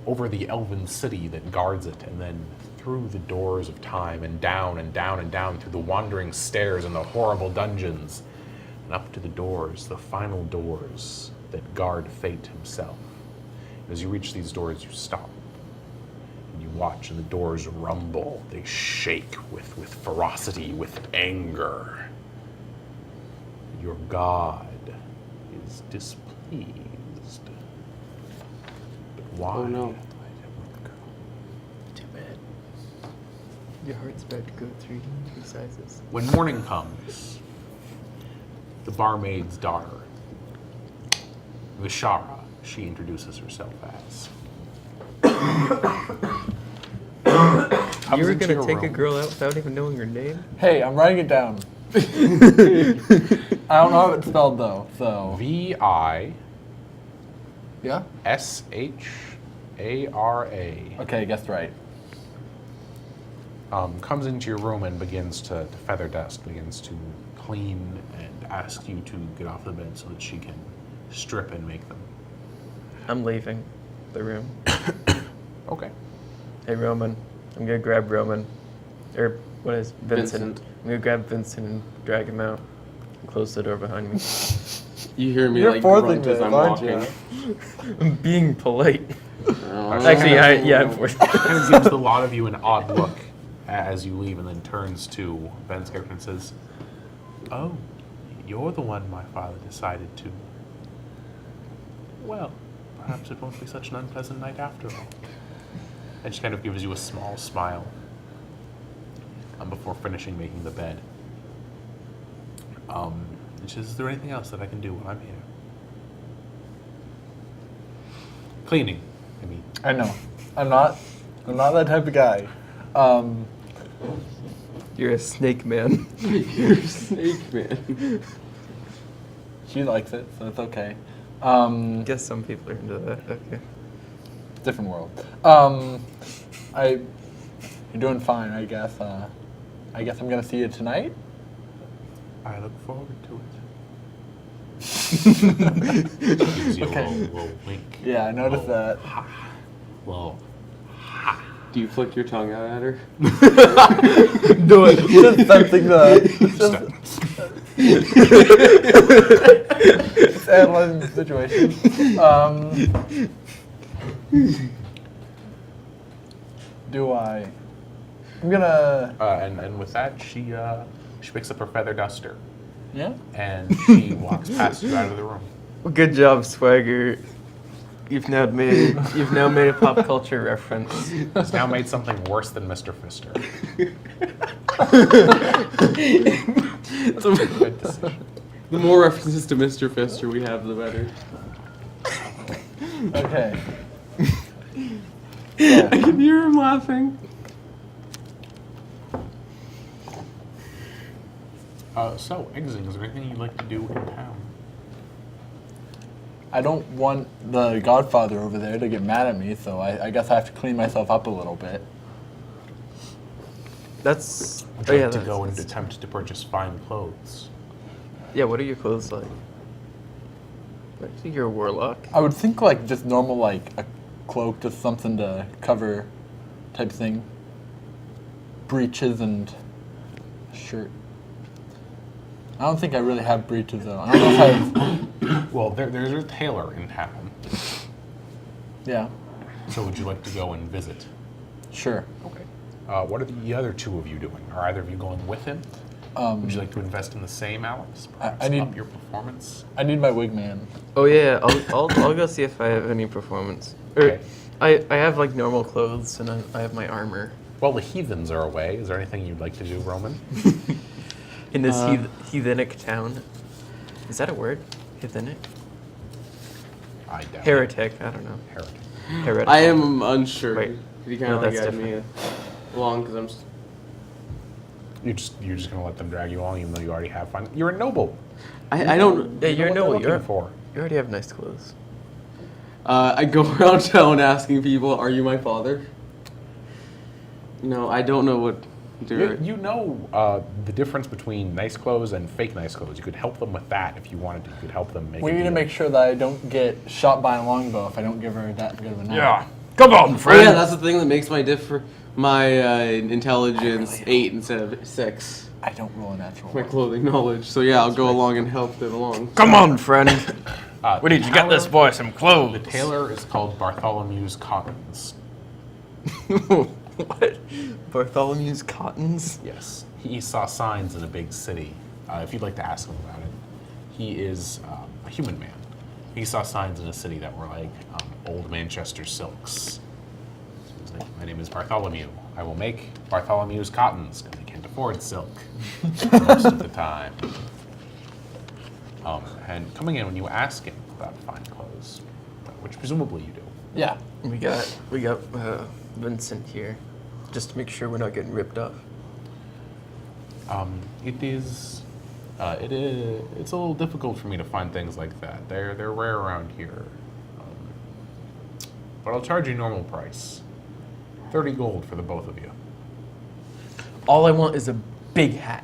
over the elven city that guards it, and then through the doors of time and down and down and down through the wandering stairs and the horrible dungeons, and up to the doors, the final doors that guard fate himself. As you reach these doors, you stop. And you watch, and the doors rumble. They shake with ferocity, with anger. Your god is displeased. But why? Oh, no. Too bad. Your heart's about to go through two sizes. When morning comes, the barmaid's daughter, Vishara, she introduces herself as. You were into gonna your take a room. girl out without even knowing her name? Hey, I'm writing it down. I don't know how it's spelled though. So Vishara. yeah. Okay, guessed right. Comes into your room and begins to feather dust, begins to clean and ask you to get off the bed so that she can strip and make them. I'm leaving the room. Okay. Hey, Roman. I'm gonna grab Roman. Or, what is Vincent? Vincent. I'm gonna grab Vincent and drag him out. And close the door behind me. You hear me You're like forcing grunt as this, I'm aren't walking. you? I'm being polite. Oh, Actually, I'm forced. Kind of gives the lot of you an odd look as you leave, and then turns to Ben's character and says, "Oh, you're the one my father decided to. Well, perhaps it won't be such an unpleasant night after all." And she kind of gives you a small smile before finishing making the bed. And she says, "Is there anything else that I can do while I'm here?" Cleaning, I mean. I know. I'm not that type of guy. You're a snake man. You're a snake man. She likes it, so it's okay. Guess some people are into that. Okay. Different world. You're doing fine, I guess. I guess I'm gonna see you tonight. I look forward to it. Gives you Okay. a little wink. Yeah, I noticed that. Well, Do you flick your tongue out at her? Do it. Just sensing the. Just analyzing the situation. Do I? I'm gonna. and with that, she picks up her feather duster Yeah. and she walks past you out of the room. Well, good job, Swagger. You've now made a pop culture reference. Has now made something worse than Mr. Fister. Good decision. The more references to Mr. Fister we have, the better. Okay. I can hear him laughing. So, Exing, is there anything you'd like to do in town? I don't want the Godfather over there to get mad at me, so I guess I have to clean myself up a little bit. That's. Would Oh you yeah. like to That's, go and that's- attempt to purchase fine clothes? Yeah. What are your clothes like? I think you're a warlock. I would think like just normal, like a cloak, just something to cover, type thing. Breeches and a shirt. I don't think I really have breeches though. I don't know if I have. Well, there's a tailor in town. Yeah. So would you like to go and visit? Sure. Okay. What are the other two of you doing? Are either of you going with him? Would you like to invest in the same, Alex? Perhaps I need- up your performance. I need my wig man. Oh yeah. I'll go see if I have any performance. Okay. I have like normal clothes and I have my armor. Well, the heathens are away. Is there anything you'd like to do, Roman? In this heathenic town. Is that a word? Heathenic? I doubt it. Heretic. I don't know. Heretic. Heretic. I am unsure. Wait. Could you kind No, of like that's guide me along because I'm. You're just gonna let them drag you along, even though you already have fun. You're a noble. I don't. Yeah, You know you're what they're noble. looking You're for. You already have nice clothes. I go around town asking people, "Are you my father?" No, I don't know what. You know the difference between nice clothes and fake nice clothes. You could help them with that if you wanted to. You could help them make. We a need to deal. make sure that I don't get shot by a longbow if I don't give her that good of a knife. Yeah. Come on, Oh friend. yeah, that's the thing that makes my intelligence 8 instead of 6. I don't roll a natural My one. clothing knowledge. So yeah, I'll go along and help them along. Come on, friend. We need to get this boy some clothes. The tailor is called Bartholomew's Cottons. What? Bartholomew's Cottons? Yes. He saw signs in a big city. If you'd like to ask him about it. He is a human man. He saw signs in a city that were like old Manchester silks. So he's like, my name is Bartholomew. I will make Bartholomew's cottons because I can't afford silk most of the time. And coming in, when you ask him about fine clothes, which presumably you do, Yeah. We got Vincent here, just to make sure we're not getting ripped off. it's a little difficult for me to find things like that. They're rare around here. But I'll charge you normal price. 30 gold for the both of you. All I want is a big hat.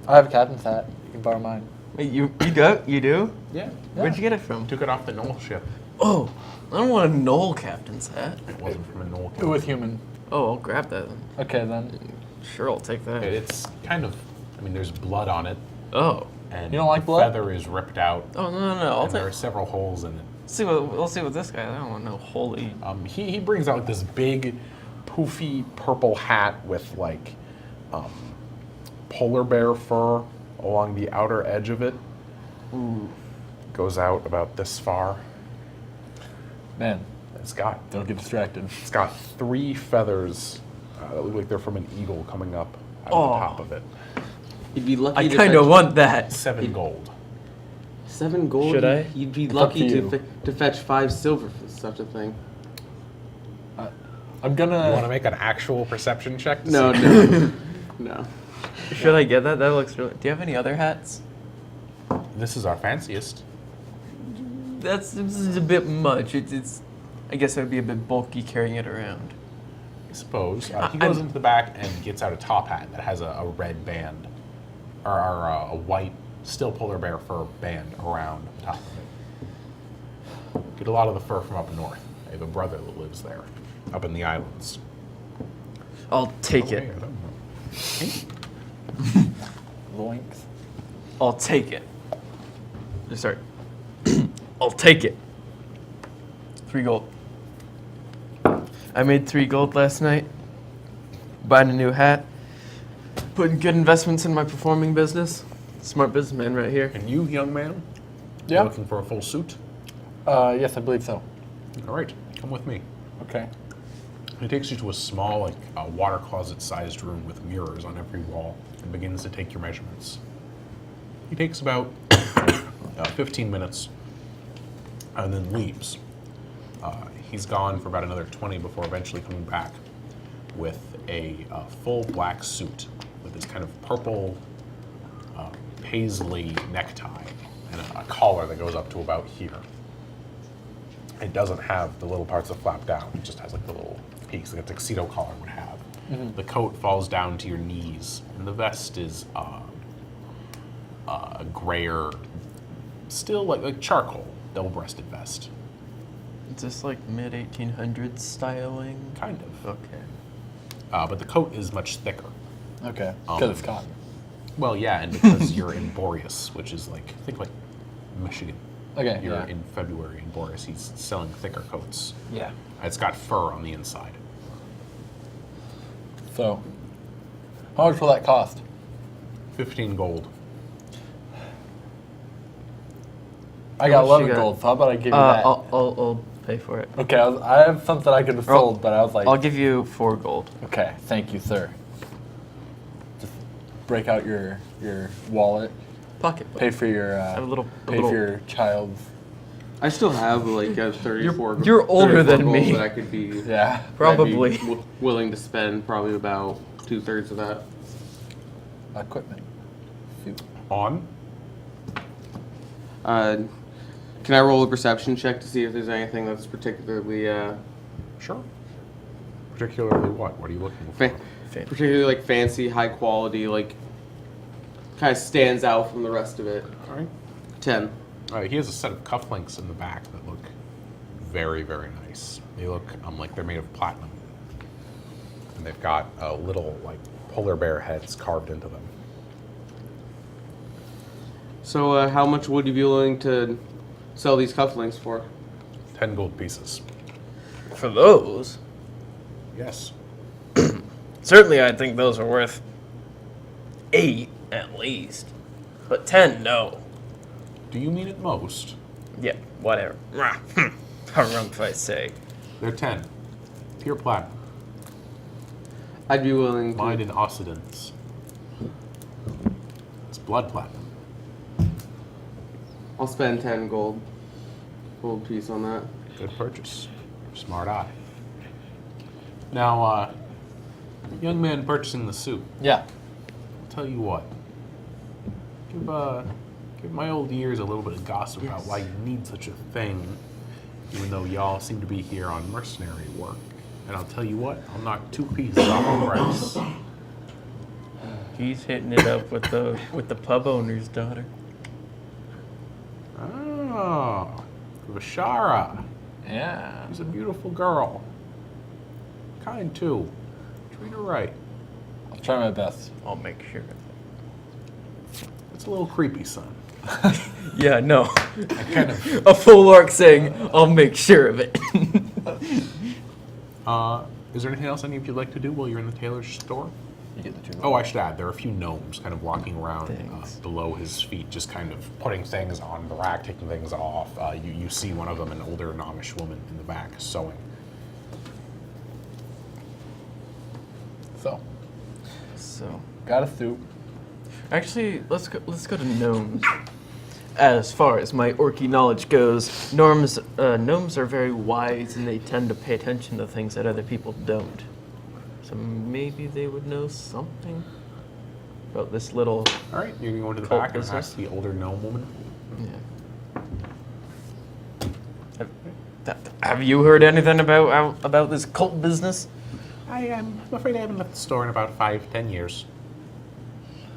I have a captain's hat. You can borrow mine. Wait, you do? Yeah. Where'd you get it from? Took it off the Knoll ship. Oh, I don't want a Knoll captain's hat. It wasn't from a Knoll. It was human. Oh, I'll grab that then. Okay, then. Sure, I'll take that. It's kind of, there's blood on it, Oh. and You don't like the blood? feather is ripped out, Oh, no, I'll and there are take. several holes in it. We'll see what this guy. I don't want no holy. He brings out this big, poofy purple hat with like polar bear fur along the outer edge of it. Ooh. Goes out about this far. Man, It's got don't get distracted. 3 feathers that look like they're from an eagle coming up out Oh. of the top of it. You'd be lucky I to kind of fetch want that. 7 gold. 7 gold. Should I? You'd be It's up lucky to you. to fetch 5 silver for such a thing. I'm You want to gonna. make an actual perception check? To No, see? no, no. Should I get that? That looks really. Do you have any other hats? This is our fanciest. This is a bit much. It's. I guess it would be a bit bulky carrying it around. I suppose. He I'm- goes into the back and gets out a top hat that has a red band, or a white, still polar bear fur band around the top of it. Get a lot of the fur from up north. I have a brother that lives there, up in the islands. I'll take Oh, it. hey, I don't know. Loinks. I'll take it. Sorry. I'll take it. 3 gold. I made 3 gold last night. Buying a new hat. Putting good investments in my performing business. Smart businessman right here. And you, young man, Yeah. you're looking for a full suit? Yes, I believe so. All right, come with me. Okay. He takes you to a small, water closet-sized room with mirrors on every wall and begins to take your measurements. He takes about 15 minutes and then leaves. He's gone for about another 20 before eventually coming back with a full black suit with this kind of purple paisley necktie and a collar that goes up to about here. It doesn't have the little parts that flap down. It just has like the little peaks like a tuxedo collar would have. The coat falls down to your knees, and the vest is a grayer, still like charcoal, double-breasted vest. Is this like mid 1800s styling? Kind of. Okay. But the coat is much thicker. Okay. Because it's cotton. Well, yeah, and because you're in Boreas, which is think like Michigan. Okay. You're Yeah. in February in Boreas. He's selling thicker coats. Yeah. It's got fur on the inside. So, how much will that cost? 15 gold. I got much 11 you got? gold, so how about I give you that? I'll pay for it. Okay, I have something I could have sold, but I was like, I'll give you 4 gold. okay, thank you, sir. Just break out your wallet, Pocket. pay for your I have a little. pay for your child's. I still have like a 34. You're older 34 than gold me. That I could be Yeah. Probably. I'd be willing to spend probably about 2/3 of that. Equipment. Shoot. On? Can I roll a perception check to see if there's anything that's particularly Sure. Particularly what? What are you looking for? particularly like fancy, high quality, like kind of stands out from the rest of it? All right. 10. He has a set of cufflinks in the back that look very, very nice. They look like they're made of platinum. And they've got little polar bear heads carved into them. So how much would you be willing to sell these cufflinks for? 10 gold pieces. For those? Yes. Certainly, I think those are worth 8 at least. But 10, no. Do you mean at most? Yeah, whatever. Harumph, I say. They're 10. Pure platinum. I'd be willing to. Mined in Occidents. It's blood platinum. I'll spend 10 gold piece on that. Good purchase. Smart eye. Now, young man purchasing the suit. Yeah. I'll tell you what. Give my old ears a little bit of gossip about why you need such a thing, even though y'all seem to be here on mercenary work. And I'll tell you what, I'll knock 2 pieces off the price. He's hitting it up with the pub owner's daughter. Oh, Vishara. Yeah. She's a beautiful girl. Kind too. Treat her right. I'll try my best. I'll make sure. It's a little creepy, son. Yeah, no. I kind of. A full orc saying, I'll make sure of it. Is there anything else any of you'd like to do while you're in the tailor's store? You get the 2. Oh, I should add, there are a few gnomes kind of walking around Thanks. below his feet, just kind of putting things on the rack, taking things off. You see one of them, an older gnomish woman in the back, sewing. So, got a suit. Actually, let's go to gnomes. As far as my orky knowledge goes, gnomes are very wise and they tend to pay attention to things that other people don't. So maybe they would know something about this little. All right, you're going to go into the Cult back and business. ask the older gnome woman. Yeah. Have you heard anything about this cult business? I'm afraid I haven't left the store in about 5-10 years.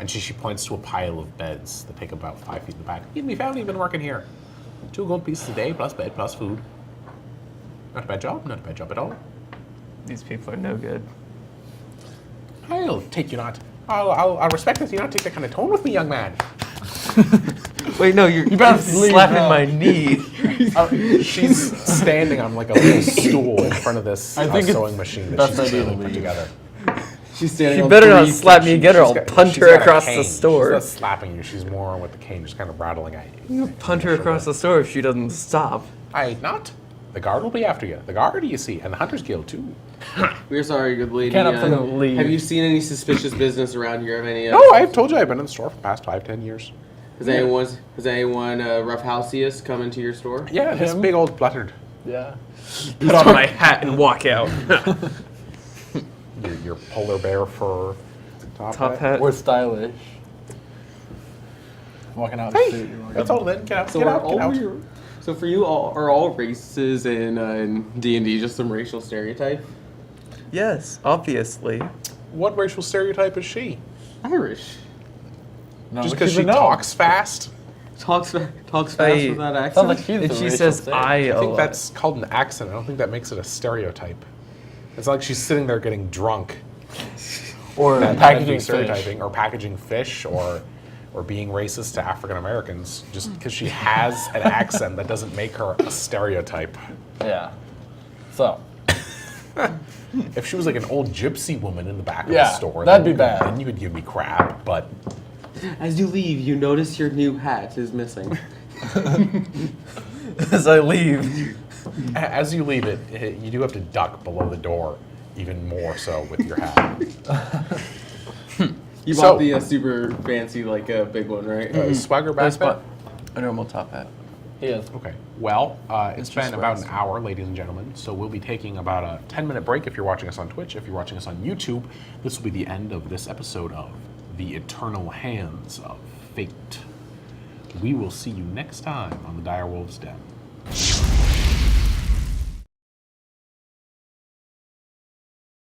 And she points to a pile of beds that take about 5 feet in the back. You'd be found, you've been working here. 2 gold pieces a day, plus bed, plus food. Not a bad job, not a bad job at all. These people are no good. I'll take you not. I'll respect that you not take that kind of tone with me, young man. Wait, no, you're better leave slapping now. my knee. She's standing on like a little stool in front of this I think it's sewing machine that best she's idea to clearly put leave. together. She's standing You on better not 3 slap me again or I'll punch She's her got a across cane. the store. She's not slapping you. She's more with the cane, just kind of rattling at you. Punch her across the store if she doesn't stop. I not. The guard will be after you. The guard, you see, and the Hunters Guild too. We're sorry, good lady. Can't upset them, leave. Have you seen any suspicious business around here? Have any? No, I've told you I've been in the store for the past 5-10 years. Has anyone roughhouseiest come into your store? Yeah, this big old bluttered. Yeah. Put on my hat and walk out. Your polar bear fur Top hat. We're stylish. Walking out in Hey, the suit. You're walking that's out. all then. Get out, So get are out, get out. so for you, are all races in D&D just some racial stereotype? Yes, obviously. What racial stereotype is she? Irish. No, Just but because she's a she gnome. talks fast? Talks fast I- with that accent. Sounds like she's And the she racial says stereotype. I I a think lot. that's called an accent. I don't think that makes it a stereotype. It's not like she's sitting there getting drunk. Or That'd be packaging fish. stereotyping, or packaging fish, or being racist to African Americans. Just because she has an accent, that doesn't make her a stereotype. Yeah. So, If she was like an old gypsy woman in the back of Yeah, the store, that'd then- be bad. Then you could give me crap. But As you leave, you notice your new hat is missing. As I leave. as you leave it, you do have to duck below the door, even more so with your hat. You So- bought the super fancy, big one, right? Swagger Nice backpack. a normal top hat. he is. Okay. Well, it's just been about rest. an hour, ladies and gentlemen. So we'll be taking about a 10-minute break if you're watching us on Twitch. If you're watching us on YouTube, this will be the end of this episode of The Eternal Hands of Fate. We will see you next time on the Direwolves Den.